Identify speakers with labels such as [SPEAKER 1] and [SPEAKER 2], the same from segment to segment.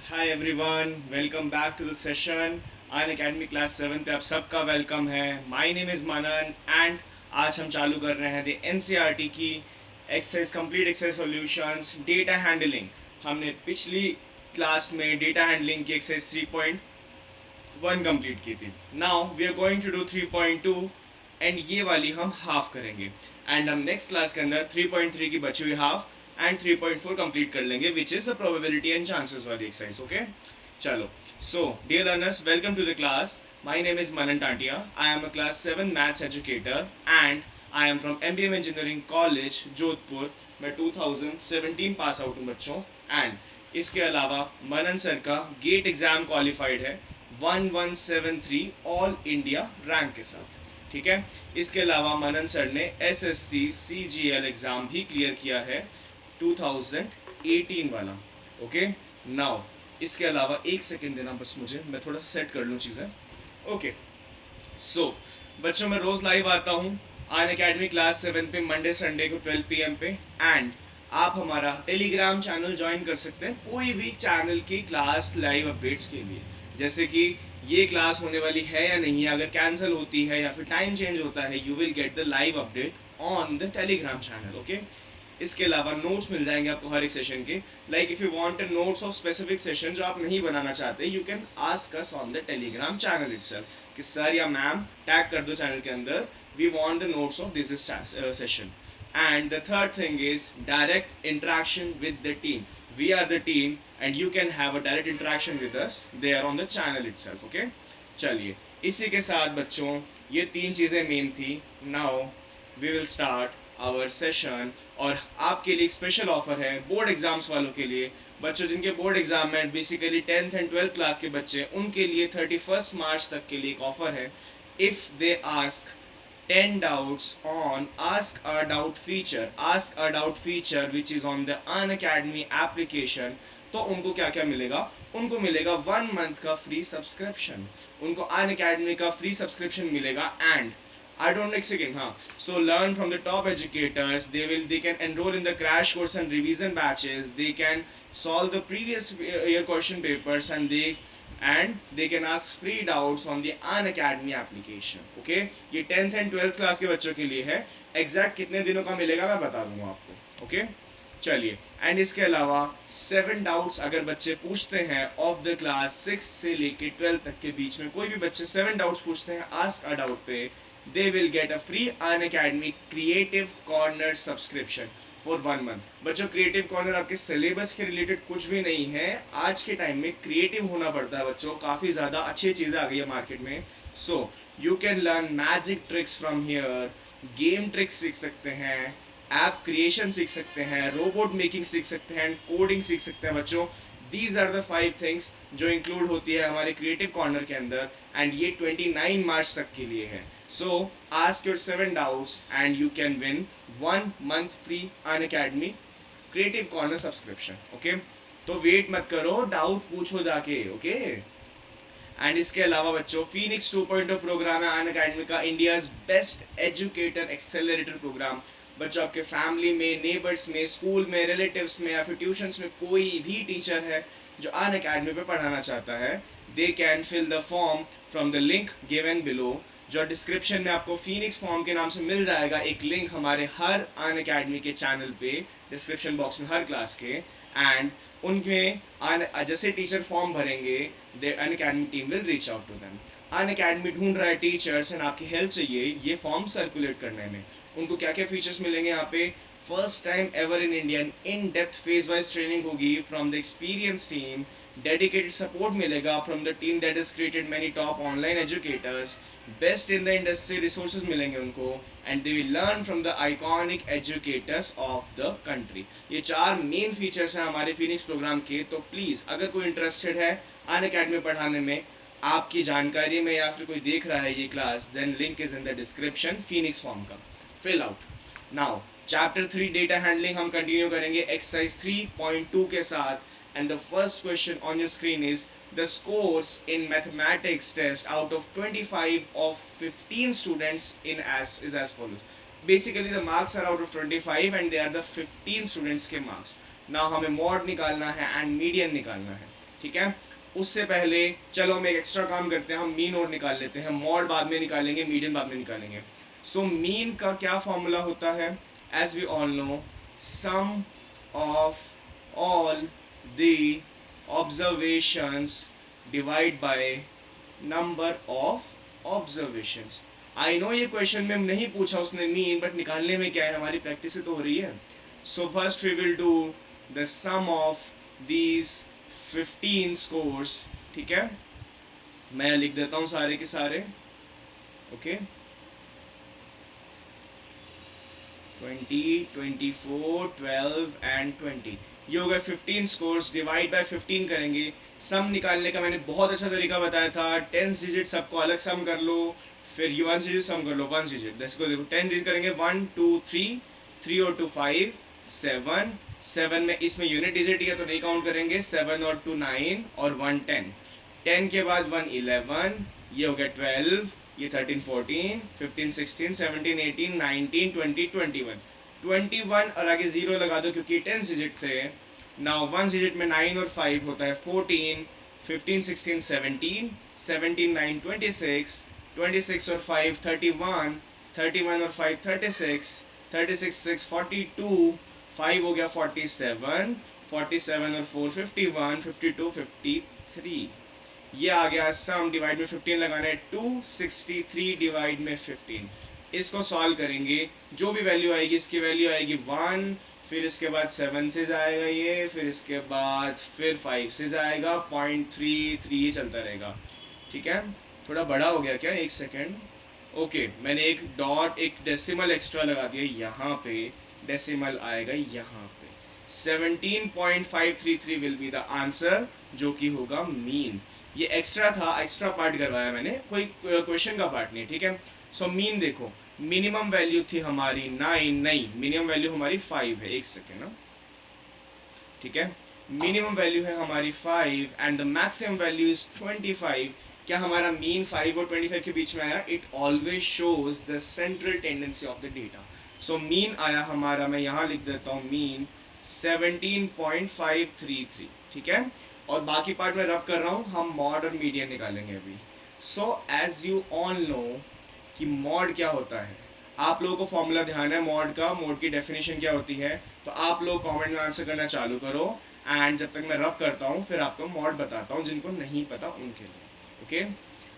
[SPEAKER 1] Hi everyone, welcome back to the session. Unacademy class 7 पे आप सबका welcome है। My name is Manan and आज हम चालू कर रहे हैं द एनसीईआरटी की exercise complete exercise solutions data handling. हमने पिछली क्लास में डेटा हैंडलिंग की एक्सरसाइज 3.1 कंप्लीट की थी। Now we are going to do 3.2 and ये वाली हम हाफ करेंगे एंड हम नेक्स्ट क्लास के अंदर 3.3 की बची हुई हाफ एंड 3.4 कंप्लीट कर लेंगे which is the probability and chances वाली एक्सरसाइज। ओके, चलो। So dear learners, welcome to the class. My name is Manan Tatia. I am a class 7 maths educator and I am from MBM engineering college Jodhpur. मैं 2017 pass out हूँ बच्चों। And इसके अलावा Manan sir का GATE exam qualified है 1173 all India rank के साथ। ठीक है, इसके अलावा मनन सर ने एसएससी सीजीएल एग्ज़ाम भी क्लियर किया है 2018 वाला। ओके, नाउ इसके अलावा एक सेकेंड देना बस मुझे, मैं थोड़ा सा सेट कर लूँ चीज़ें। ओके, सो बच्चों मैं रोज़ लाइव आता हूँ अन अकेडमी क्लास 7 पे मंडे संडे को 12 PM पे। एंड आप हमारा टेलीग्राम चैनल ज्वाइन कर सकते हैं कोई भी चैनल की क्लास लाइव अपडेट्स के लिए, जैसे कि ये क्लास होने वाली है या नहीं है, अगर कैंसिल होती है या फिर टाइम चेंज होता है, you will get the live update on the telegram channel. Okay, इसके अलावा नोट्स मिल जाएंगे आपको हर एक सेशन के। Like if you want a notes of specific session जो आप नहीं बनाना चाहते, you can ask us on the telegram channel itself कि सर या मैम टैग कर दो चैनल के अंदर, we want the notes of this session. And the third thing is direct interaction with the team. We are the team and you can have a direct interaction with us there on the channel itself. Okay, चलिए इसी के साथ बच्चों ये तीन चीज़ें main थी। Now we will start our session. और आपके लिए एक स्पेशल ऑफर है बोर्ड एग्जाम्स वालों के लिए। बच्चों जिनके बोर्ड एग्जाम में basically 10th and 12th class के बच्चे, उनके लिए 31 मार्च तक के लिए एक ऑफर है। If they ask 10 doubts on Ask a Doubt feature, Ask a Doubt feature which is on the Unacademy application, तो उनको क्या क्या मिलेगा? उनको मिलेगा 1 month का फ्री सब्सक्रिप्शन, उनको Unacademy का फ्री सब्सक्रिप्शन मिलेगा। And I don't like second, हाँ. So learn from the top educators. They can enroll in the crash course and revision batches. They can solve the previous year question papers and they can ask free doubts on the Unacademy application. Okay, ये 10th and 12th class के बच्चों के लिए है। Exact कितने दिनों का मिलेगा मैं बता दूंगा आपको। ओके, चलिए। एंड इसके अलावा 7 डाउट्स अगर बच्चे पूछते हैं ऑफ द क्लास 6 से लेके 12 तक के बीच में, कोई भी बच्चे 7 डाउट्स पूछते हैं आस्क अ डाउट पे, they will get a free Unacademy Creative Corner subscription for 1 month। बच्चों क्रिएटिव कॉर्नर आपके सिलेबस के रिलेटेड कुछ भी नहीं है। आज के टाइम में क्रिएटिव होना पड़ता है बच्चों, काफ़ी ज़्यादा अच्छी चीज़ें आ गई है मार्केट में। So you can learn magic tricks from here, game tricks सीख सकते हैं, ऐप क्रिएशन सीख सकते हैं, रोबोट मेकिंग सीख सकते हैं, कोडिंग सीख सकते हैं बच्चों। दीज आर द 5 थिंग्स जो इंक्लूड होती है हमारे क्रिएटिव कॉर्नर के अंदर। एंड ये 29 मार्च तक के लिए है। So ask your 7 doubts and you can win 1 month free Unacademy Creative Corner subscription. Okay, तो वेट मत करो, डाउट पूछो जाके। ओके, एंड इसके अलावा बच्चों फीनिक्स 2.0 प्रोग्राम है Unacademy का, India's best educator accelerator program. बच्चों आपके फैमिली में, नेबर्स में, स्कूल में, रिलेटिव्स में या फिर ट्यूशन्स में कोई भी टीचर है जो Unacademy पे पढ़ाना चाहता है, they can fill the form from the link given below, जो डिस्क्रिप्शन में आपको फीनिक्स फॉर्म के नाम से मिल जाएगा। एक लिंक हमारे हर Unacademy के चैनल पे डिस्क्रिप्शन बॉक्स में हर क्लास के। एंड उनमें जैसे टीचर फॉर्म भरेंगे, the Unacademy team will reach out to them. Unacademy ढूंढ रहा है टीचर्स एंड आपकी हेल्प चाहिए ये फॉर्म सर्कुलेट करने में। उनको क्या क्या फीचर्स मिलेंगे यहाँ पे? First time ever in Indian in depth phase wise training होगी from the experience team, dedicated support मिलेगा from the team that is created many top online educators, best in the industry resources मिलेंगे उनको, and they will learn from the iconic educators of the country. ये 4 main features हैं हमारे Phoenix programme के। तो please अगर कोई interested है Unacademy पढ़ाने में, आपकी जानकारी में, या फिर कोई देख रहा है ये class, then link is in the description Phoenix form का, fill out. Now chapter 3 data handling हम कंटिन्यू करेंगे एक्सरसाइज 3.2 के साथ। And the first question on your screen is the scores in mathematics test out of 25 of 15 students is as follows. Basically the marks are out of 25 and they are the 15 students के marks. Now हमें mod निकालना है and median निकालना है। ठीक है। उससे पहले चलो हम एक एक्स्ट्रा काम करते हैं, हम मीन और निकाल लेते हैं, मॉड बाद में निकालेंगे, मीडियन बाद में निकालेंगे। सो मीन का क्या फॉर्मूला होता है, as we all know, sum of all the observations divide by number of observations. I know ये क्वेश्चन में नहीं पूछा उसने मीन, बट निकालने में क्या है, हमारी प्रैक्टिस तो हो रही है। So first we will do the sum of these 15 scores, ठीक है। मैं लिख देता हूं सारे के सारे, ओके। 20, 24, 12 एंड 20, ये हो गए 15 स्कोर्स। डिवाइड बाय 15 करेंगे। सम निकालने का मैंने बहुत अच्छा तरीका बताया था, 10 डिजिट सबको अलग सम कर लो, फिर ये 1 डिजिट सम कर लो, 1 डिजिट। देखो 10 डिजिट करेंगे, 1 2 3, 3 और 2 5, 7, 7 में इसमें यूनिट डिजिट है तो नहीं काउंट करेंगे, 7 और 2 9 और 1 10, 10 के बाद 1 11, ये हो गया 12, ये 13 14 15 16 17 18 19 20 21, 21 और आगे 0 लगा दो क्योंकि 10 डिजिट थे। नाउ 1 डिजिट में 9 और 5 होता है 14, 15 16 17, 17 9 26, 26 और 5 31, 31 और 5 36, 36 6 42, 5 हो गया 47, 47 और 4 51, 52 53। ये आ गया सम, डिवाइड में 15 लगाना है, 263 डिवाइड में 15। इसको सॉल्व करेंगे, जो भी वैल्यू आएगी इसकी वैल्यू आएगी 1, फिर इसके बाद 7 से जाएगा ये, फिर इसके बाद फिर 5 से जाएगा, 0.33 चलता रहेगा, ठीक है। थोड़ा बड़ा हो गया क्या, एक सेकेंड, ओके। मैंने एक डॉट, एक डेसिमल एक्स्ट्रा लगा दिया यहाँ पे, डेसिमल आएगा यहाँ पे, 17.533 विल बी द आंसर, जो कि होगा मीन। ये एक्स्ट्रा था, एक्स्ट्रा पार्ट करवाया मैंने, कोई क्वेश्चन का पार्ट नहीं, ठीक है। सो मीन देखो, मिनिमम वैल्यू थी हमारी 9, नहीं मिनिमम वैल्यू हमारी 5 है, एक सेकेंड ना, ठीक है। मिनिमम वैल्यू है हमारी 5 and the maximum value is 25। क्या हमारा मीन 5 और 25 के बीच में आया? It always shows the central tendency of the data. So mean आया हमारा, मैं यहाँ लिख देता हूँ मीन 17.533, ठीक है। और बाकी पार्ट में रब कर रहा हूँ, हम मॉड और मीडियन निकालेंगे अभी। So as you all know कि मॉड क्या होता है, आप लोगों को फॉर्मूला ध्यान है मॉड का, मॉड की डेफिनेशन क्या होती है, तो आप लोग कमेंट में आंसर करना चालू करो, एंड जब तक मैं रब करता हूँ फिर आपको मॉड बताता हूँ, जिनको नहीं पता उनके लिए, ओके।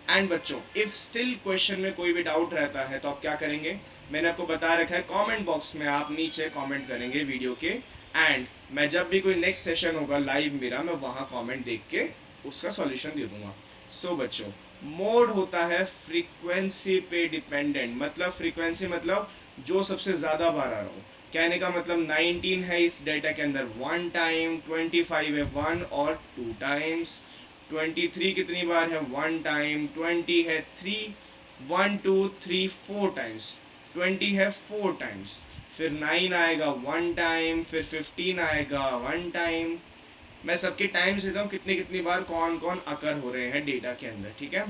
[SPEAKER 1] एंड बच्चों, इफ स्टिल क्वेश्चन में कोई भी डाउट रहता है तो आप क्या करेंगे, मैंने आपको बता रखा है, कमेंट बॉक्स में आप नीचे कमेंट करेंगे वीडियो के, एंड मैं जब भी कोई नेक्स्ट सेशन होगा लाइव मेरा, मैं वहाँ कमेंट देख के उसका सॉल्यूशन दे दूंगा। सो बच्चों, मोड होता है फ्रीक्वेंसी पे डिपेंडेंट, मतलब फ्रीक्वेंसी मतलब जो सबसे ज़्यादा बार आ रहा हो। कहने का मतलब 19 है इस डेटा के अंदर 1 टाइम, 25 है 1 और 2 टाइम्स, 23 कितनी बार है 1 टाइम, 20 है 3, 1 2 3 4 टाइम्स, 20 है 4 टाइम्स, फिर 9 आएगा 1 टाइम, फिर 15 आएगा 1 टाइम। मैं सबके टाइम्स देता हूँ कितनी कितनी बार कौन कौन अकर हो रहे हैं डेटा के अंदर, ठीक है।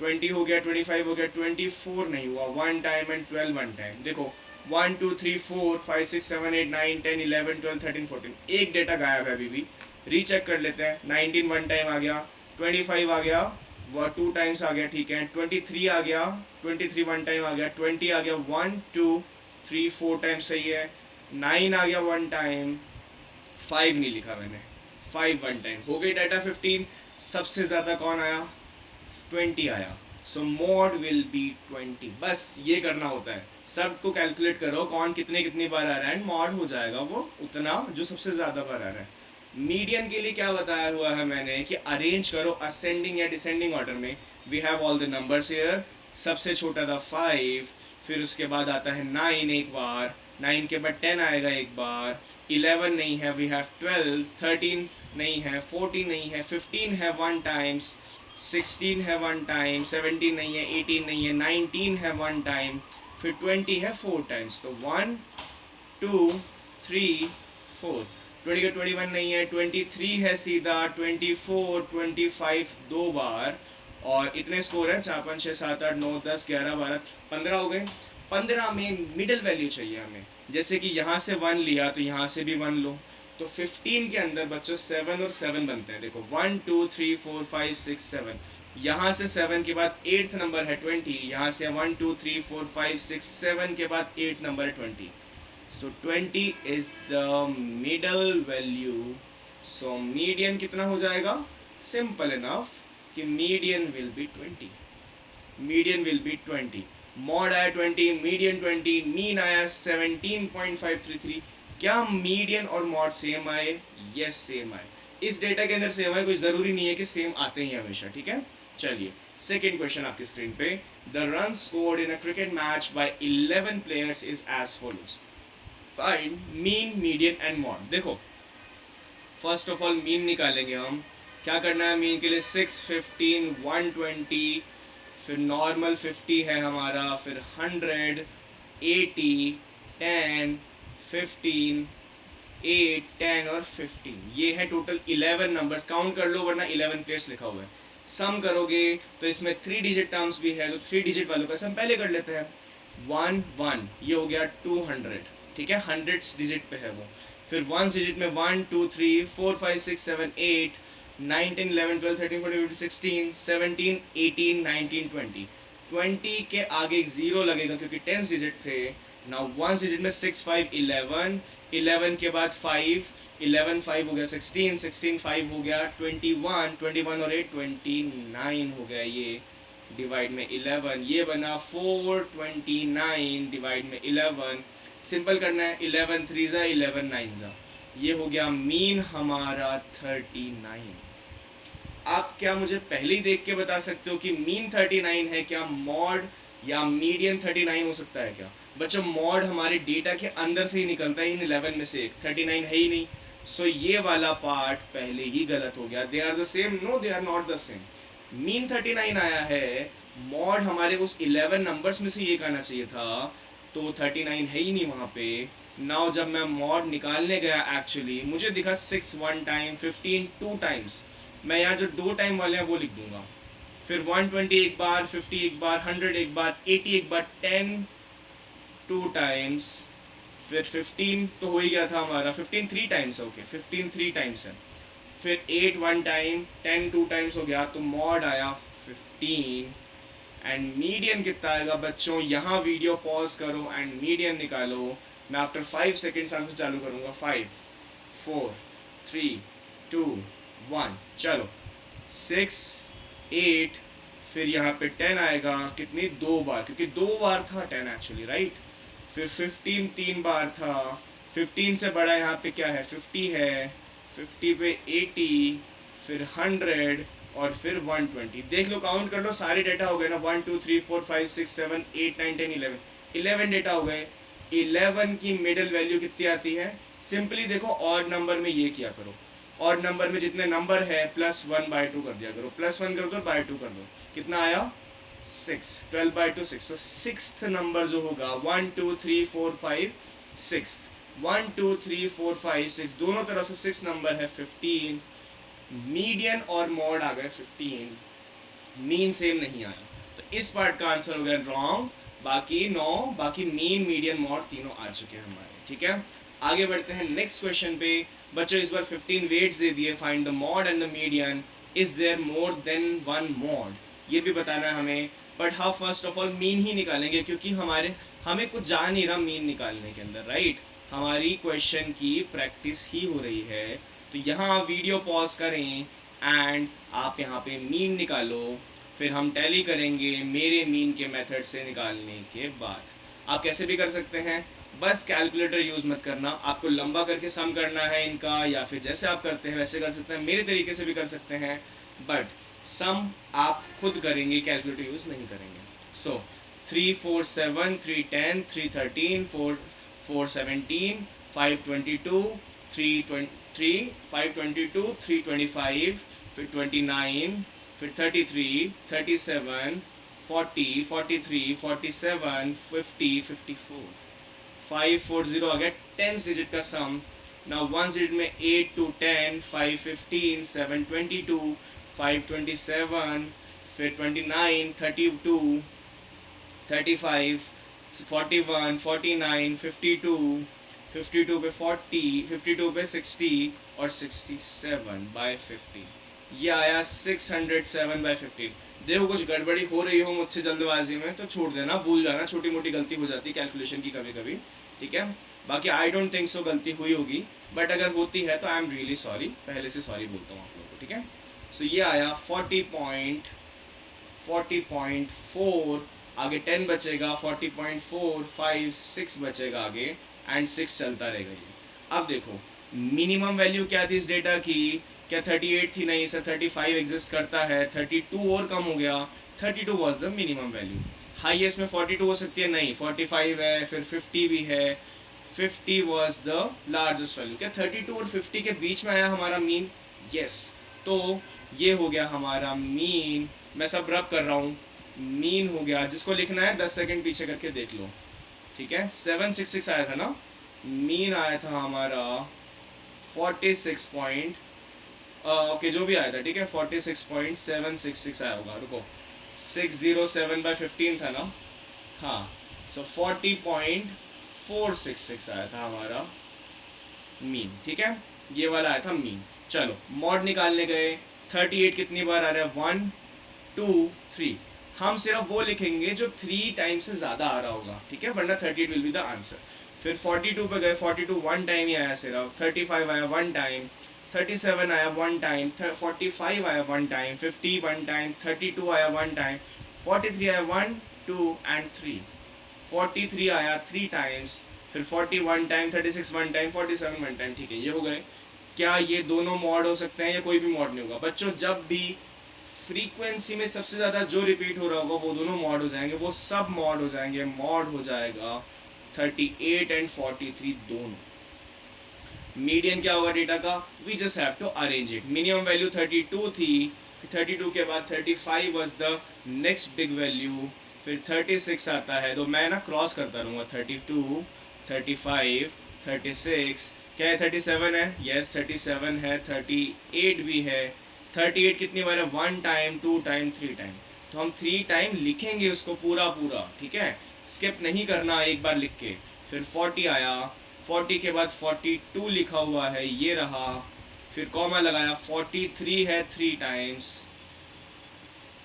[SPEAKER 1] 20 हो गया, 25 हो गया, 24 नहीं हुआ, 1 टाइम एंड 12 1 टाइम। देखो 1 2 3 4 5 6 7 8 9 10 11 12 13 14, एक डेटा गायब है अभी भी। रीचेक कर लेते हैं, 19 1 टाइम आ गया, 25 आ गया, वह 2 टाइम्स आ गया, ठीक है। 23 आ गया, 23 1 टाइम आ गया, 20 आ गया 1 2 3 4 टाइम्स, सही है। 9 आ गया 1 टाइम, 5 नहीं लिखा मैंने, 5 1 टाइम, हो गई डाटा 15। सबसे ज़्यादा कौन आया? 20 आया। सो मॉड विल बी 20। बस ये करना होता है, सबको कैलकुलेट करो कौन कितने कितनी बार आ रहा है, एंड मॉड हो जाएगा वो उतना जो सबसे ज़्यादा बार आ रहा है। मीडियन के लिए क्या बताया हुआ है मैंने कि अरेंज करो असेंडिंग या डिसेंडिंग ऑर्डर में। We have all the numbers here, सबसे छोटा था 5, फिर उसके बाद आता है 9 एक बार, 9 के बाद 10 आएगा एक बार, 11 नहीं है, वी हैव 12, 13 नहीं है, 14 नहीं है, 15 है 1 टाइम्स, 16 है 1 टाइम, 17 नहीं है, 18 नहीं है, 19 है 1 टाइम, फिर 20 है 4 टाइम्स। तो 1 2 3 4, 20 का 21 नहीं है, 23 है सीधा, 24 25 दो बार, और इतने स्कोर हैं 4 5 6 7 8 9 10 11 12 15 हो गए। 15 में मिडिल वैल्यू चाहिए हमें, जैसे कि यहाँ से 1 लिया तो यहाँ से भी 1 लो, तो 15 के अंदर बच्चों 7 और 7 बनते हैं। देखो 1 2 3 4 5 6 7, यहाँ से 7 के बाद 8th नंबर है 20, यहाँ से 1 2 3 4 5 6 7 के बाद 8 नंबर है 20। सो 20 is the middle value. So median कितना हो जाएगा? सिंपल इनफ कि median will be 20। Median will be 20। Mod आया 20, मीडियन 20, मीन आया 17.533। क्या मीडियन और मॉड सेम आए? यस सेम आए। इस डेटा के अंदर सेम आए, कोई ज़रूरी नहीं है कि सेम आते ही हमेशा, ठीक है। चलिए सेकेंड क्वेश्चन आपकी स्क्रीन पे। The run scored in a cricket match by 11 players is as follows. Find mean, median and mode. देखो फर्स्ट ऑफ ऑल मीन निकालेंगे हम। क्या करना है मीन के लिए? 6 15 120, फिर नॉर्मल 50 है हमारा, फिर 100 80 10 15 8 10 और 15। ये है टोटल 11 नंबर्स। काउंट कर लो वरना 11 प्लेयर्स लिखा हुआ है। सम करोगे तो इसमें 3 डिजिट टर्म्स भी है, तो 3 डिजिट वालों का सम पहले कर लेते हैं। 1 1 ये हो गया 200, ठीक है, 100 डिजिट पे है वो। फिर 1 डिजिट में 1 2 3 4 5 6 7 8 9 10 11 12 13 14 15 16 17 18 19 20। 20 के आगे एक 0 लगेगा क्योंकि 10 डिजिट थे। नाउ 1 डिजिट में 6 5 11, 11 के बाद 5, 11 5 हो गया 16, 16 5 हो गया 21, 21 और 8 29 हो गया। ये डिवाइड में 11, ये बना 429 डिवाइड में 11। सिंपल करना है, 11 3 ज़ा 11 9 ज़ा, ये हो गया मीन हमारा 39। आप क्या मुझे पहले ही देख के बता सकते हो कि मीन 39 है क्या, मॉड या मीडियन 39 हो सकता है क्या? बच्चों मॉड हमारे डेटा के अंदर से ही निकलता है, इन 11 में से एक, 39 है ही नहीं। सो ये वाला पार्ट पहले ही गलत हो गया। They are the same? No, they are not the same. Mean 39 आया है, मॉड हमारे उस 11 नंबर्स में से एक आना चाहिए था, तो 39 है ही नहीं वहाँ पे। नाउ जब मैं मॉड निकालने गया एक्चुअली मुझे दिखा 6 1 टाइम, 15 2 टाइम्स। मैं यहाँ जो 2 टाइम वाले हैं वो लिख दूंगा। फिर 120 एक बार, 50 एक बार, 100 एक बार, 80 एक बार, 10 2 टाइम्स, फिर 15 तो हो ही गया था हमारा, 15 3 टाइम्स, ओके 15 3 टाइम्स है। फिर 8 1 टाइम, 10 2 टाइम्स हो गया, तो मॉड आया 15। एंड मीडियन कितना आएगा बच्चों? यहाँ वीडियो पॉज करो एंड मीडियन निकालो। मैं आफ्टर 5 सेकेंड्स आंसर चालू करूँगा। 5 4 3 2 1 चलो। 6 8, फिर यहाँ पे 10 आएगा, कितनी? 2 बार, क्योंकि 2 बार था 10 एक्चुअली, राइट। फिर 15 3 बार था। 15 से बड़ा यहाँ पे क्या है? 50 है। 50 पे 80, फिर 100 और फिर 120। देख लो, काउंट कर लो, सारे डेटा हो गए ना। 1 2 3 4 5 6 7 8 9 10 11, 11 डेटा हो गए। 11 की मिडिल वैल्यू कितनी आती है? सिंपली देखो, ऑड नंबर में ये किया करो, ऑड नंबर में जितने नंबर है +1/2 कर दिया करो, +1 कर दो बाय 2 कर दो, कितना आया? 6, 12/2 6। तो 6th नंबर जो होगा 1 2 3 4 5 6, 1 2 3 4 5 6, दोनों तरफ से 6 नंबर है 15। मीडियन और मॉड आ गए 15, मीन सेम नहीं आया, तो इस पार्ट का आंसर हो गया रॉन्ग। बाकी 9, बाकी मीन मीडियन मॉड तीनों आ चुके हैं हमारे, ठीक है। आगे बढ़ते हैं नेक्स्ट क्वेश्चन पे। बच्चों इस बार 15 वेट्स दे दिए। Find the mode and the median, is there more than one mode, ये भी बताना है हमें। बट हाँ, फर्स्ट ऑफ ऑल मीन ही निकालेंगे क्योंकि हमें कुछ जा नहीं रहा मीन निकालने के अंदर, राइट। हमारी क्वेश्चन की प्रैक्टिस ही हो रही है। तो यहाँ वीडियो पॉज करें एंड आप यहाँ पे मीन निकालो, फिर हम टैली करेंगे मेरे मीन के मेथड से निकालने के बाद। आप कैसे भी कर सकते हैं, बस कैलकुलेटर यूज़ मत करना। आपको लंबा करके सम करना है इनका, या फिर जैसे आप करते हैं वैसे कर सकते हैं, मेरे तरीके से भी कर सकते हैं, बट सम आप खुद करेंगे, कैलकुलेटर यूज़ नहीं करेंगे। सो 3 4 7 3 10 3 13 4 4 17 5 22 3 23 5 22 3 25, फिर 29, फिर 33 37 40 43 47 50 54 540 आ गया 10 डिजिट का सम। ना 1 डिजिट में 8 to 10, 5 15 7 22 5 27, फिर 29 32 35 41 49 52, 52 पे 40, 52 पे 60 और 67/15, ये आया 607/15। देखो कुछ गड़बड़ी हो रही हो मुझसे जल्दबाजी में तो छोड़ देना, भूल जाना, छोटी मोटी गलती हो जाती है कैलकुलेशन की कभी कभी, ठीक है। बाकी आई डोंट थिंक सो गलती हुई होगी, बट अगर होती है तो आई एम रियली सॉरी, पहले से सॉरी बोलता हूँ आप लोगों को, ठीक है। सो ये आया 40.4, आगे 10 बचेगा, 40.4, 5, 6 बचेगा आगे, एंड 6 चलता रहेगा ये। अब देखो मिनिमम वैल्यू क्या थी इस डेटा की, क्या 38 थी? नहीं सर, 35 एग्जिस्ट करता है, 32 और कम हो गया, 32 was the minimum value. Highest में 42 हो सकती है? नहीं, 45 है, फिर 50 भी है, 50 वॉज द लार्जेस्ट वैल्यू। क्या 32 और 50 के बीच में आया हमारा मीन? यस, तो ये हो गया हमारा मीन। मैं सब रब कर रहा हूँ, मीन हो गया। जिसको लिखना है 10 सेकंड पीछे करके देख लो, ठीक है। 766 आया था ना, मीन आया था हमारा 46 पॉइंट, ओके जो भी आया था, ठीक है, 46.766 आया होगा, रुको, 607/15 था ना, हाँ, सो 40.466 आया था हमारा मीन, ठीक है, ये वाला आया था मीन। चलो मॉड निकालने गए, 38 कितनी बार आ रहा है? 1, 2, 3। हम सिर्फ वो लिखेंगे जो 3 टाइम से ज़्यादा आ रहा होगा, ठीक है, वरना 38 विल बी द आंसर। फिर 42 पे गए, 42 1 टाइम ही आया सिर्फ, 35 आया 1 टाइम, 37 आया 1 टाइम, 45 आया 1 टाइम, 50 1 टाइम, 32 आया 1 टाइम, 43 आया 1, 2 एंड 3, 43 आया 3 टाइम्स, फिर 41 टाइम, 36 1 टाइम, 47 1 टाइम, ठीक है, ये हो गए। क्या ये दोनों मॉड हो सकते हैं या कोई भी मॉड नहीं होगा? बच्चों जब भी फ्रीक्वेंसी में सबसे ज़्यादा जो रिपीट हो रहा होगा वो दोनों मॉड हो जाएंगे, वो सब मॉड हो जाएंगे, मॉड हो जाएगा 38 एंड 43 दोनों। मीडियन क्या होगा डेटा का? We just have to arrange it. Minimum value 32 थी, फिर 32 के बाद 35 was the next big value, फिर 36 आता है, तो मैं ना क्रॉस करता रहूँगा, 32, 35, 36, क्या है 37 है? यस 37 है, 38 भी है। 38 कितनी बार है? 1 टाइम, 2 टाइम, 3 टाइम, तो हम 3 टाइम लिखेंगे उसको पूरा पूरा, ठीक है, स्किप नहीं करना एक बार लिख के। फिर 40 आया, 40 के बाद 42 लिखा हुआ है, ये रहा, फिर कॉमा लगाया, 43 है 3 टाइम्स,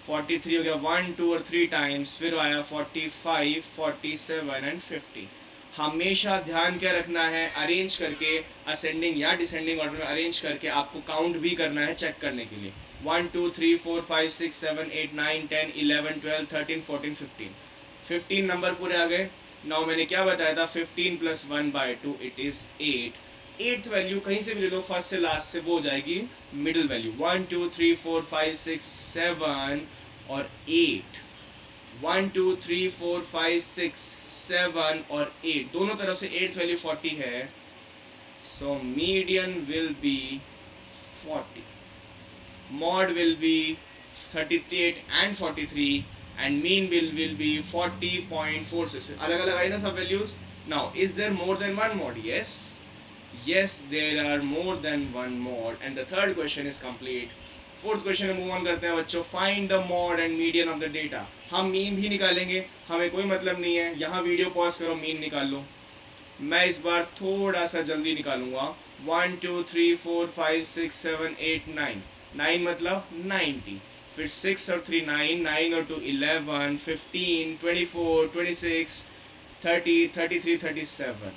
[SPEAKER 1] 43 हो गया 1, 2 और 3 टाइम्स, फिर आया 45, 47 एंड 50। हमेशा ध्यान क्या रखना है, अरेंज करके, असेंडिंग या डिसेंडिंग ऑर्डर में अरेंज करके आपको काउंट भी करना है चेक करने के लिए। 1, 2, 3, 4, 5, 6, 7, 8, 9, 10, 11, 12, 13, 14, 15, 15 नंबर पूरे आ गए। नाउ मैंने क्या बताया था, 15 + 1/2 इट इज़ 8। 8th वैल्यू कहीं से भी ले लो, फर्स्ट से लास्ट से, वो हो जाएगी मिडिल वैल्यू। 1, 2, 3, 4, 5, 6, 7 और 8, 1, 2, 3, 4, 5, 6, 7 और 8, दोनों तरफ से 8th वैल्यू 40 है, so median will be 40, mod will be 38 and 43 and mean will be 40.46. अलग अलग आई ना सब values. Now is there more than one mode? yes there are more than one mod and the third question is complete। Fourth question में move on करते हैं बच्चों। Find the mode and median of the data. हम mean भी निकालेंगे, हमें कोई मतलब नहीं है, यहाँ वीडियो पॉज करो, मीन निकाल लो। मैं इस बार थोड़ा सा जल्दी निकालूंगा। 1, 2, 3, 4, 5, 6, 7, 8, 9, 9 मतलब 90, फिर 6 और 3 9, 9 और 2 11, 15, 24, 26, 30, 33, 37,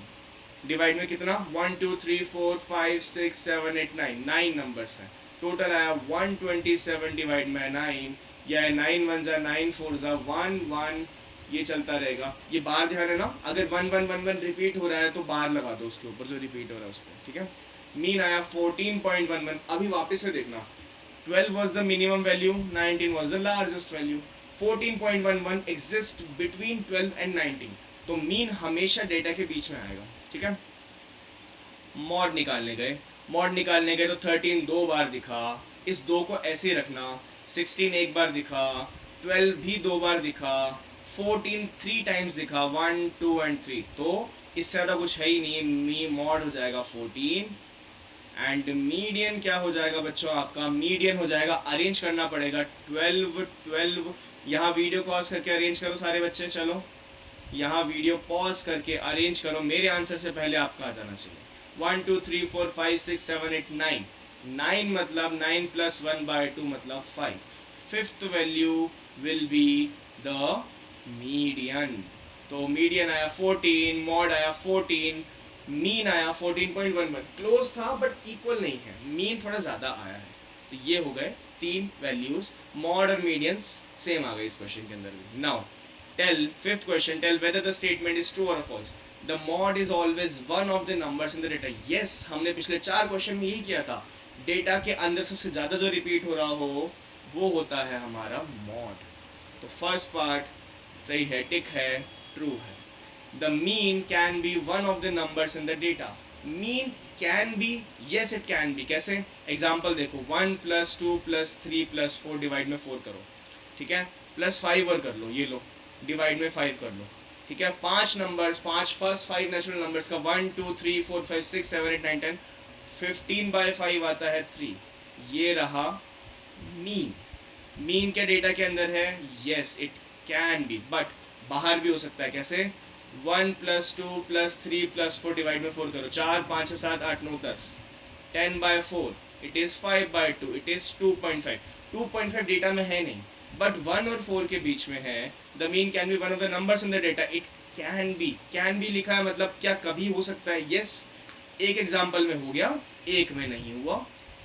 [SPEAKER 1] डिवाइड में कितना? 1, 2, 3, 4, 5, 6, 7, 8, 9, 9 नंबर्स हैं। टोटल आया 127 डिवाइड में 9, या 9 1 जा 9 4 जा 1 1, ये चलता रहेगा। ये बार ध्यान है ना, अगर 1 1 1 1 रिपीट हो रहा है तो बार लगा दो उसके ऊपर जो रिपीट हो रहा है उसको, ठीक है। मीन आया 14.11। अभी वापस से देखना, 12 was the minimum value, 19 was the largest value, 14.11 exist between 12 and 19, तो मीन हमेशा डेटा के बीच में आएगा, ठीक है। मॉड निकालने गए तो 13 2 बार दिखा, इस 2 को ऐसे रखना, 16 एक बार दिखा, 12 भी 2 बार दिखा, 14 3 टाइम्स दिखा, 1 2 एंड 3, तो इससे ज़्यादा कुछ है ही नहीं, मॉड हो जाएगा 14 एंड मीडियन क्या हो जाएगा बच्चों आपका? मीडियन हो जाएगा, अरेंज करना पड़ेगा 12 12। यहाँ वीडियो पॉज करके अरेंज करो सारे बच्चे, चलो यहाँ वीडियो पॉज करके अरेंज करो, मेरे आंसर से पहले आपका आ जाना चाहिए। 1 2 3 4 5 6 7 8 9, 9 मतलब 9 + 1/2 मतलब 5। Fifth value will be the median. तो मीडियन आया 14, मॉड आया 14, मीन आया 14.11। क्लोज था बट इक्वल नहीं है, मीन थोड़ा ज़्यादा आया है। तो ये हो गए 3 वैल्यूज, मॉड और मीडियंस सेम आ गए इस क्वेश्चन के अंदर भी। Now tell, fifth question, tell whether the statement is true और false. The mode is always one of the numbers in the data. Yes, हमने पिछले 4 क्वेश्चन में यही किया था। डेटा के अंदर सबसे ज़्यादा जो रिपीट हो रहा हो वो होता है हमारा मॉड। तो फर्स्ट पार्ट सही है, टिक है, ट्रू है। The mean can be one of the numbers in the data. Mean can be, yes it can be। कैसे? एग्जाम्पल देखो, 1 + 2 + 3 + 4 डिवाइड में 4 करो, ठीक है, +5 और कर लो, ये लो डिवाइड में 5 कर लो, ठीक है। 5 नंबर्स, 5 फर्स्ट 5 नेचुरल नंबर्स का 1 2 3 4 5 6 7 8 9 10, 15/5 आता है 3। ये रहा मीन। मीन क्या डेटा के अंदर है? Yes it can be, but बाहर भी हो सकता है। कैसे? 1 + 2 + 3 + 4 डिवाइड में 4 करो, 4 5 6 7 8 9 10, 10/4 it is 5/2 it is 2.5। 2.5 data में है नहीं, बट 1 और 4 के बीच में है। The mean can be one of the numbers in the data. It can be लिखा है, मतलब क्या कभी हो सकता है? यस, एक एग्जाम्पल में हो गया, एक में नहीं हुआ,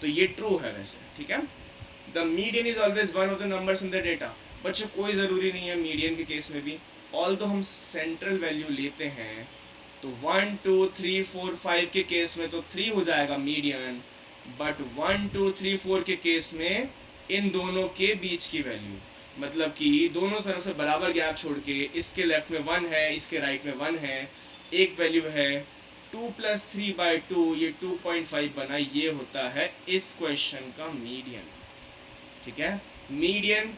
[SPEAKER 1] तो ये ट्रू है वैसे, ठीक है। The median is always one of the numbers in the data. बच्चों कोई ज़रूरी नहीं है मीडियन के केस में भी, ऑल दो हम सेंट्रल वैल्यू लेते हैं, तो 1 2 3 4 5 के केस में तो 3 हो जाएगा मीडियन, बट 1 2 3 4 के केस में इन दोनों के बीच की वैल्यू, मतलब कि दोनों तरफ से बराबर गैप छोड़ के इसके लेफ्ट में 1 है, इसके राइट में 1 है, एक वैल्यू है 2 + 3/2, ये 2.5 बना, ये होता है इस क्वेश्चन का मीडियन, ठीक है। मीडियन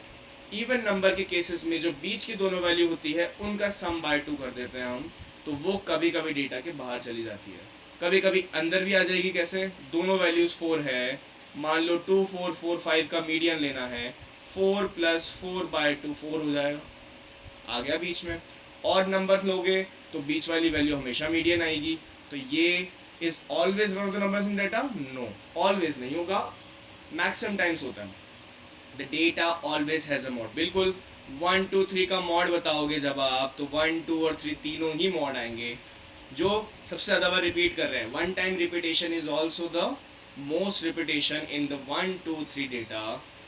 [SPEAKER 1] इवन नंबर के केसेस में जो बीच की दोनों वैल्यू होती है उनका सम बाय 2 कर देते हैं हम, तो वो कभी कभी डेटा के बाहर चली जाती है, कभी कभी अंदर भी आ जाएगी। कैसे? दोनों वैल्यूज़ 4 है, मान लो 2 4 4 5 का मीडियन लेना है, 4 + 4/2 4 हो जाएगा, आ गया बीच में। और नंबर लोगे तो बीच वाली वैल्यू हमेशा मीडियन आएगी। तो ये is always one of the numbers in data? No, always नहीं होगा, मैक्सिमम टाइम्स होता है। The data always has a mode. बिल्कुल, 1 2 3 का मॉड बताओगे जब आप, तो 1 2 और 3 तीनों ही मॉड आएंगे, जो सबसे ज़्यादा बार रिपीट कर रहे हैं। One time repetition is also the most repetition in the 1 2 3 data.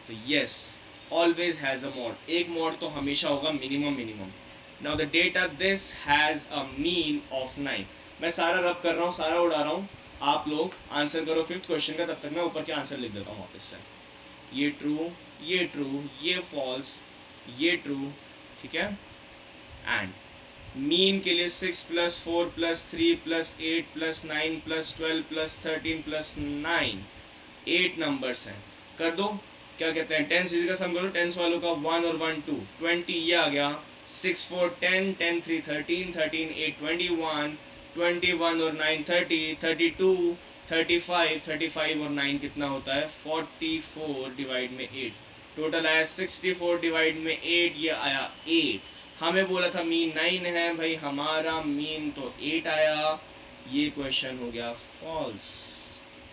[SPEAKER 1] तो yes, always has a mode, एक मॉड तो हमेशा होगा, minimum. Now the data this has a mean of 9। मैं सारा रब कर रहा हूँ, सारा उड़ा रहा हूँ, आप लोग आंसर करो फिफ्थ क्वेश्चन का, तब तक मैं ऊपर के आंसर लिख देता हूँ वापस से। ये ट्रू, ये ट्रू, ये फॉल्स, ये ट्रू, ठीक है। एंड मीन के लिए 6 + 4 + 3 + 8 + 9 + 12 + 13 + 9, 8 नंबर्स हैं। कर दो, क्या कहते हैं, 10 सीरीज का सम करो, 10 वालों का 1 और 1 2, 20 ये आ गया, 6 4 10 10 3 13 13 8 21 21 और 9 30 32 35 और 9 कितना होता है? 44 डिवाइड में 8, टोटल आया 64 डिवाइड में 8, ये आया 8। हमें बोला था मीन 9 है, भाई हमारा मीन तो 8 आया, ये क्वेश्चन हो गया फॉल्स,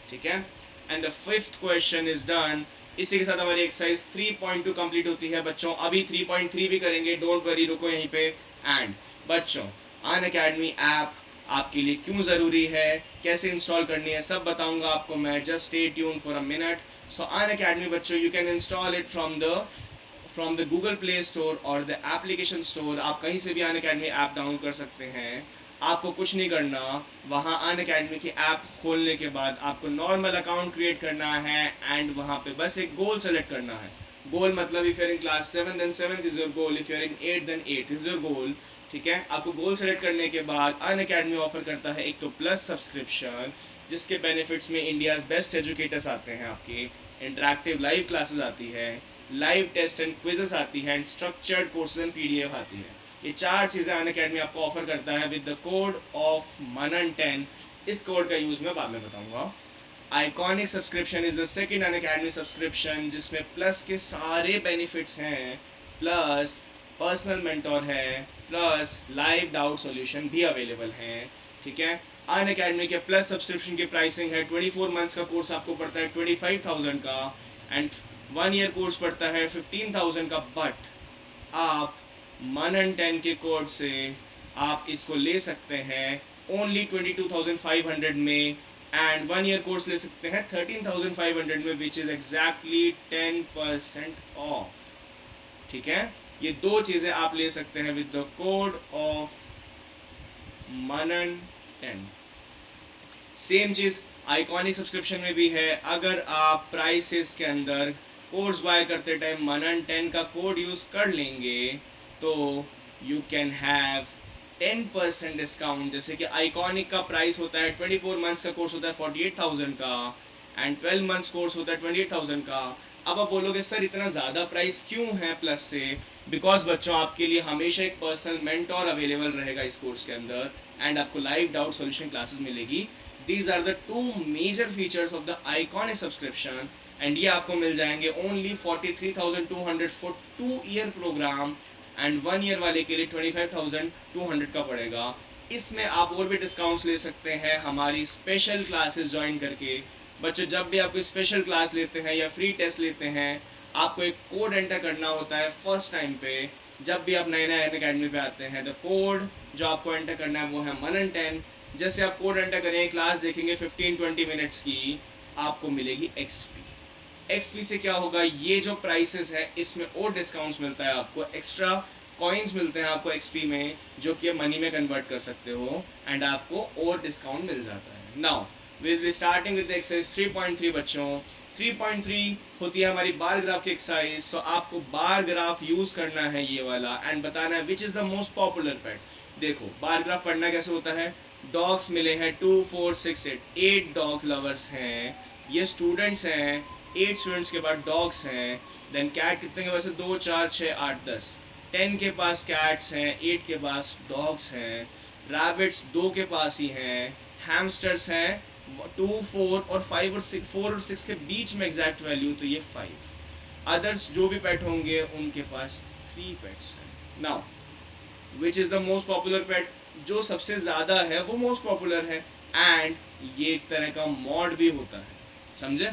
[SPEAKER 1] ठीक है। And the fifth question is done. इसी के साथ हमारी एक्सरसाइज 3.2 कंप्लीट होती है बच्चों। अभी 3.3 भी करेंगे, डोंट वरी, रुको यहीं पे। एंड बच्चों, अनअकैडमी ऐप आपके लिए क्यों ज़रूरी है, कैसे इंस्टॉल करनी है, सब बताऊंगा आपको मैं, just stay tune for a minute. So Unacademy बच्चों, you can install it from the Google play store और द एप्लीकेशन स्टोर। आप कहीं से भी अनअकैडमी ऐप डाउनलोड कर सकते हैं। आपको कुछ नहीं करना, वहाँ अनअकैडमी की ऐप खोलने के बाद आपको नॉर्मल अकाउंट क्रिएट करना है एंड वहाँ पे बस एक गोल सेलेक्ट करना है। गोल मतलब if you are in class 7 then 7th is your goal, if you are in 8 then 8th is your goal, ठीक है। आपको गोल सेलेक्ट करने के बाद अनअकैडमी ऑफर करता है एक तो प्लस सब्सक्रिप्शन, जिसके बेनिफिट्स में इंडियाज़ बेस्ट एजुकेटर्स आते हैं, आपके इंटरेक्टिव लाइव क्लासेस आती है, लाइव टेस्ट एंड क्विजेस आती है, and structured courses and PDF आती है। ये 4 चीज़ें अनअकैडमी आपको ऑफर करता है विद द कोड ऑफ मनन10। इस कोड का यूज़ मैं बाद में बताऊंगा। Iconic subscription is the second Unacademy subscription, जिसमें प्लस के सारे बेनिफिट्स हैं, प्लस पर्सनल मेंटोर है, प्लस लाइव डाउट सॉल्यूशन भी अवेलेबल हैं, ठीक है। अन अकेडमी के प्लस सब्सक्रिप्शन की प्राइसिंग है 24 मंथ्स का कोर्स आपको पड़ता है 25,000 का, एंड 1 ईयर कोर्स पड़ता है 15,000 का। बट आप मनन 10 के कोड से आप इसको ले सकते हैं ओनली 22,500 में, एंड 1 ईयर कोर्स ले सकते हैं 13,500 में, विच इज़ एग्जैक्टली 10% ऑफ, ठीक है। ये दो चीज़ें आप ले सकते हैं with the code of Manan 10। Same cheese iconic subscription में भी है। अगर आप प्राइसेस के अंदर कोर्स बाय करते टाइम मनन 10 का कोड यूज़ कर लेंगे तो यू कैन हैव 10% डिस्काउंट। जैसे कि आइकॉनिक का प्राइस होता है 24 मंथ्स का कोर्स होता है 48,000 का, एंड 12 मंथ्स कोर्स होता है 28,000 का। अब आप बोलोगे सर इतना ज़्यादा प्राइस क्यों है प्लस से? बिकॉज बच्चों आपके लिए हमेशा एक पर्सनल मेंटोर अवेलेबल रहेगा इस कोर्स के अंदर, एंड आपको लाइव डाउट सॉल्यूशन क्लासेस मिलेगी। These are the 2 major features of the iconic subscription, and ये आपको मिल जाएंगे only 43,200 for 2 year program, and 1 year वाले के लिए 25,200 का पड़ेगा। इसमें आप और भी डिस्काउंट्स ले सकते हैं हमारी स्पेशल क्लासेस ज्वाइन करके। बच्चों जब भी आप कोई स्पेशल क्लास लेते हैं या फ्री टेस्ट लेते हैं, आपको एक कोड एंटर करना होता है फर्स्ट टाइम पे। जब भी आप नए नए अकेडमी पे आते हैं, द कोड जो आपको एंटर करना है वो है मनन 10। जैसे आप कोड एंटर करेंगे, क्लास देखेंगे 15-20 मिनट्स की, आपको मिलेगी XP। XP से क्या होगा, ये जो प्राइसेस है इसमें और डिस्काउंट्स मिलता है, आपको एक्स्ट्रा कॉइन्स मिलते हैं आपको XP में, जो कि मनी में कन्वर्ट कर सकते हो, एंड आपको और डिस्काउंट मिल जाता है। Now will be starting with exercise 3.3 बच्चों। 3.3 होती है हमारी बार ग्राफ की एक्सरसाइज। सो आपको बार ग्राफ यूज़ करना है ये वाला, एंड बताना है which is the most popular pet. देखो बार ग्राफ पढ़ना कैसे होता है, डॉग्स मिले हैं 2, 4, 6, 8 डॉग लवर्स हैं, ये स्टूडेंट्स हैं, 8 स्टूडेंट्स के बाद डॉग्स हैं। देन कैट कितने के पास है, 2, 4, 6, 8, 10। 10 के पास कैट्स हैं, 8 के पास डॉग्स हैं। रैबिट्स 2 के पास ही हैं। हैमस्टर्स हैं 2, 4 और 5 और 6, 4 और 6 के बीच में एग्जैक्ट वैल्यू, तो ये 5। अदर्स जो भी पेट होंगे उनके पास 3 पेट्स हैं। Now which is the most popular pet, जो सबसे ज़्यादा है वो मोस्ट पॉपुलर है, एंड ये एक तरह का मॉड भी होता है। समझे,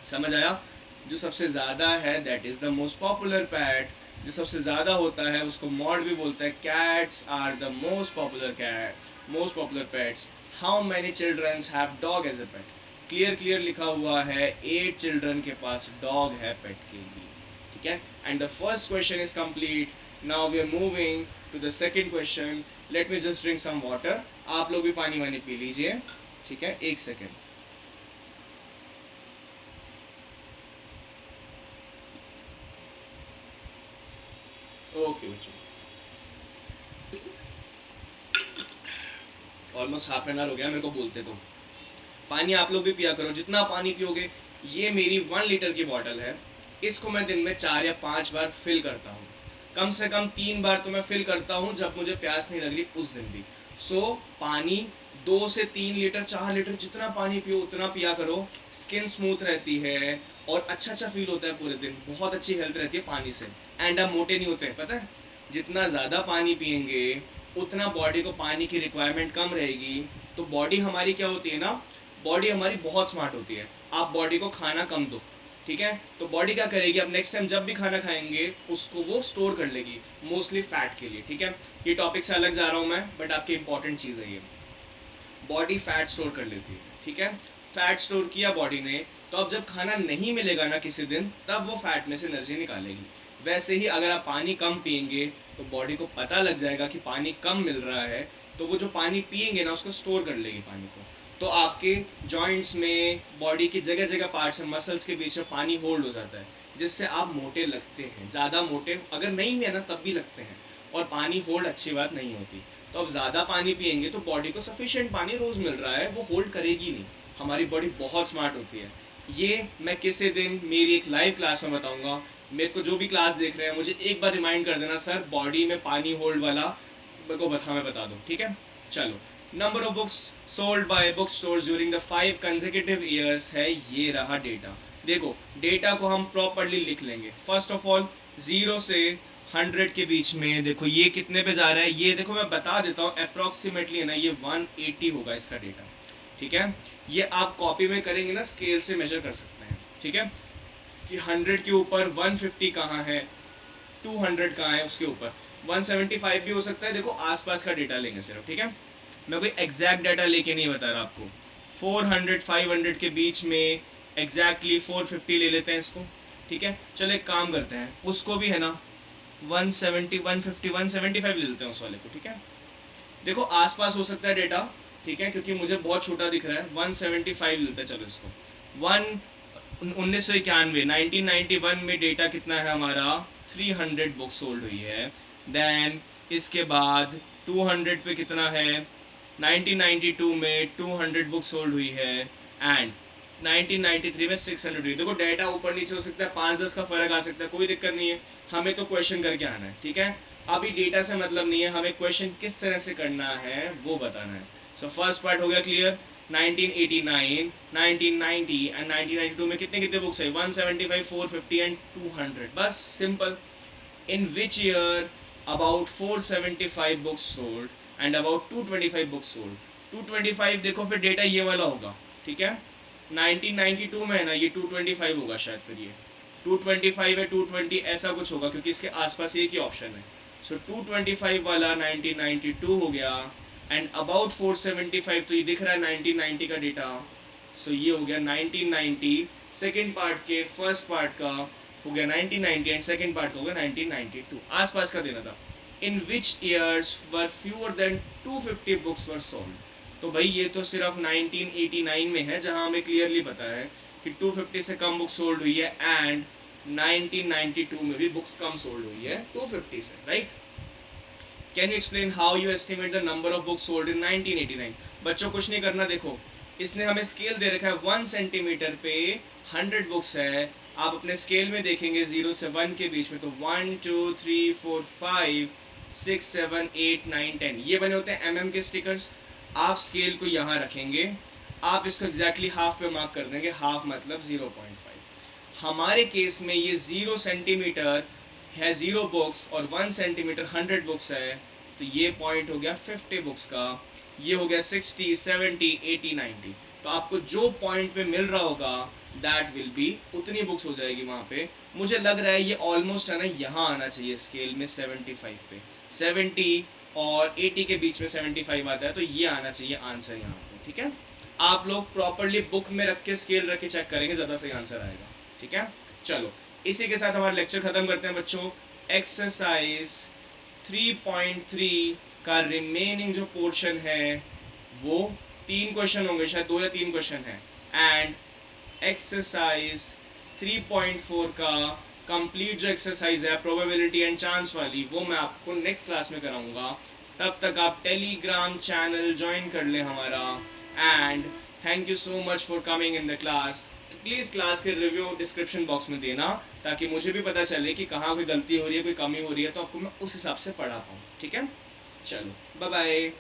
[SPEAKER 1] समझ आया? जो सबसे ज़्यादा है that is the most popular pet, जो सबसे ज़्यादा होता है उसको मॉड भी बोलते हैं। Cats are the most popular pets. How many childrens have dog as a pet? Clear लिखा हुआ है 8 चिल्ड्रन के पास डॉग है पेट के लिए, ठीक है। And the first question is complete. Now we are moving to the second question. Let me just drink some water. आप लोग भी पानी वानी पी लीजिए, ठीक है। 1 सेकेंड। ओके बच्चों, ऑलमोस्ट हाफ एन आवर हो गया मेरे को बोलते। तो पानी आप लोग भी पिया करो, जितना पानी पियोगे। ये मेरी 1 लीटर की बॉटल है, इसको मैं दिन में 4 या 5 बार फिल करता हूँ। कम से कम 3 बार तो मैं फिल करता हूँ जब मुझे प्यास नहीं लग रही उस दिन भी। सो पानी 2 से 3 लीटर 4 लीटर जितना पानी पियो उतना पिया करो। स्किन स्मूथ रहती है और अच्छा फील होता है पूरे दिन, बहुत अच्छी हेल्थ रहती है पानी से, एंड आप मोटे नहीं होते। पता है, जितना ज़्यादा पानी पियेंगे उतना बॉडी को पानी की रिक्वायरमेंट कम रहेगी। तो बॉडी हमारी क्या होती है ना, बॉडी हमारी बहुत स्मार्ट होती है। आप बॉडी को खाना कम दो, ठीक है, तो बॉडी क्या करेगी, अब नेक्स्ट टाइम जब भी खाना खाएंगे उसको वो स्टोर कर लेगी, मोस्टली फैट के लिए, ठीक है। ये टॉपिक से अलग जा रहा हूँ मैं, बट आपकी इंपॉर्टेंट चीज़ है ये। बॉडी फैट स्टोर कर लेती है, ठीक है। फैट स्टोर किया बॉडी ने, तो अब जब खाना नहीं मिलेगा ना किसी दिन, तब वो फैट में से एनर्जी निकालेगी। वैसे ही अगर आप पानी कम पियेंगे तो बॉडी को पता लग जाएगा कि पानी कम मिल रहा है, तो वो जो पानी पियेंगे ना उसको स्टोर कर लेगी पानी को। तो आपके जॉइंट्स में, बॉडी की जगह जगह पार्ट्स में, मसल्स के बीच में पानी होल्ड हो जाता है, जिससे आप मोटे लगते हैं। ज़्यादा मोटे अगर नहीं है ना तब भी लगते हैं, और पानी होल्ड अच्छी बात नहीं होती। तो अब ज़्यादा पानी पियेंगे तो बॉडी को सफिशिएंट पानी रोज़ मिल रहा है, वो होल्ड करेगी नहीं। हमारी बॉडी बहुत स्मार्ट होती है। ये मैं किसी दिन मेरी एक लाइव क्लास में बताऊंगा। मेरे को जो भी क्लास देख रहे हैं मुझे एक बार रिमाइंड कर देना, सर बॉडी में पानी होल्ड वाला मेरे को मैं बता दूँ, ठीक है। चलो, number of books sold by book stores during the 5 consecutive years है, ये रहा डेटा। देखो डेटा को हम प्रॉपरली लिख लेंगे। फर्स्ट ऑफ ऑल 0 से 100 के बीच में, देखो ये कितने पे जा रहा है, ये देखो मैं बता देता हूँ अप्रॉक्सीमेटली है ना, ये 180 होगा इसका डेटा, ठीक है। ये आप कॉपी में करेंगे ना, स्केल से मेजर कर सकते हैं, ठीक है, कि 100 के ऊपर 150 कहाँ है, 200 कहाँ है, उसके ऊपर 175 भी हो सकता है। देखो आसपास का डेटा लेंगे सिर्फ, ठीक है, मैं कोई एग्जैक्ट डाटा लेके नहीं बता रहा आपको। 400 500 के बीच में एग्जैक्टली 450 ले लेते हैं इसको, ठीक है। चलो एक काम करते हैं, उसको भी है ना 170 150 175 ले लेते हैं उस वाले को, ठीक है। देखो आसपास हो सकता है डेटा, ठीक है, क्योंकि मुझे बहुत छोटा दिख रहा है, 175 लेते हैं चलो इसको। 1991 1991 में डेटा कितना है हमारा, 300 बुक्स सोल्ड हुई है। देन इसके बाद 200 पे कितना है, 1992 में 200 बुक्स सोल्ड हुई है, एंड 1993 में 600 हुई। देखो डाटा ऊपर नीचे हो सकता है, 5-10 का फर्क आ सकता है, कोई दिक्कत नहीं है, हमें तो क्वेश्चन करके आना है, ठीक है। अभी डेटा से मतलब नहीं है, हमें क्वेश्चन किस तरह से करना है वो बताना है। सो फर्स्ट पार्ट हो गया क्लियर। 1989 1990 एंड 1992 में कितने कितने बुक्स है, 175 450 एंड 200, बस simple. In which year about 475 books sold and about 225 books sold. 225 देखो फिर डेटा ये वाला होगा, ठीक है। 1992 में है ना, ये 225 होगा शायद, फिर ये 225 है 220 ऐसा कुछ होगा, क्योंकि इसके आसपास एक ही ऑप्शन है। सो 225 वाला 1992 हो गया, एंड अबाउट 475 तो ये दिख रहा है 1990 का डेटा। सो ये हो गया 1990, सेकेंड पार्ट के फर्स्ट पार्ट का हो गया 1990 एंड सेकेंड पार्ट का हो गया 1992, आसपास का देना था। In which years were fewer than 250 books were sold. तो भाई ये तो सिर्फ 1989 में है, जहाँ हमें क्लियरली पता है कि 250 से कम बुक्स सोल्ड हुई है, एंड 1992 में भी बुक्स कम सोल्ड हुई है 250 से, right. Can you explain how you estimate the number of books sold in 1989। बच्चों कुछ नहीं करना, देखो इसने हमें स्केल दे रखा है 1 सेंटीमीटर पे 100 बुक्स है। आप अपने स्केल में देखेंगे 0 से 1 के बीच में, तो 1 2 3 4 5 6 7 8 9 10 ये बने होते हैं mm के स्टिकर्स। आप स्केल को यहाँ रखेंगे, आप इसको एग्जैक्टली हाफ पे मार्क कर देंगे, हाफ मतलब 0.5। हमारे केस में ये 0 सेंटीमीटर है 0 बुक्स और 1 सेंटीमीटर 100 बुक्स है, तो ये पॉइंट हो गया 50 बुक्स का, ये हो गया 60 70 80 90। तो आपको जो पॉइंट पे मिल रहा होगा दैट विल बी उतनी बुक्स हो जाएगी वहाँ पे। मुझे लग रहा है ये ऑलमोस्ट है ना यहाँ आना चाहिए स्केल में 75 पे, 70 और 80 के बीच में 75 आता है, तो ये आना चाहिए आंसर यहाँ पे, ठीक है। आप लोग प्रॉपरली बुक में रख के स्केल रख के चेक करेंगे, ज़्यादा सही आंसर आएगा, ठीक है। चलो इसी के साथ हमारा लेक्चर ख़त्म करते हैं बच्चों। एक्सरसाइज 3.3 का रिमेनिंग जो पोर्शन है वो 3 क्वेश्चन होंगे, शायद 2 या 3 क्वेश्चन है, एंड एक्सरसाइज 3.4 का कंप्लीट जो एक्सरसाइज है प्रोबेबिलिटी एंड चांस वाली, वो मैं आपको नेक्स्ट क्लास में कराऊंगा। तब तक आप टेलीग्राम चैनल ज्वाइन कर लें हमारा, and thank you so much for coming in the class. Please class के रिव्यू डिस्क्रिप्शन बॉक्स में देना, ताकि मुझे भी पता चले कि कहाँ कोई गलती हो रही है, कोई कमी हो रही है, तो आपको मैं उस हिसाब से पढ़ा पाऊँ, ठीक है। चलो बाय बाय।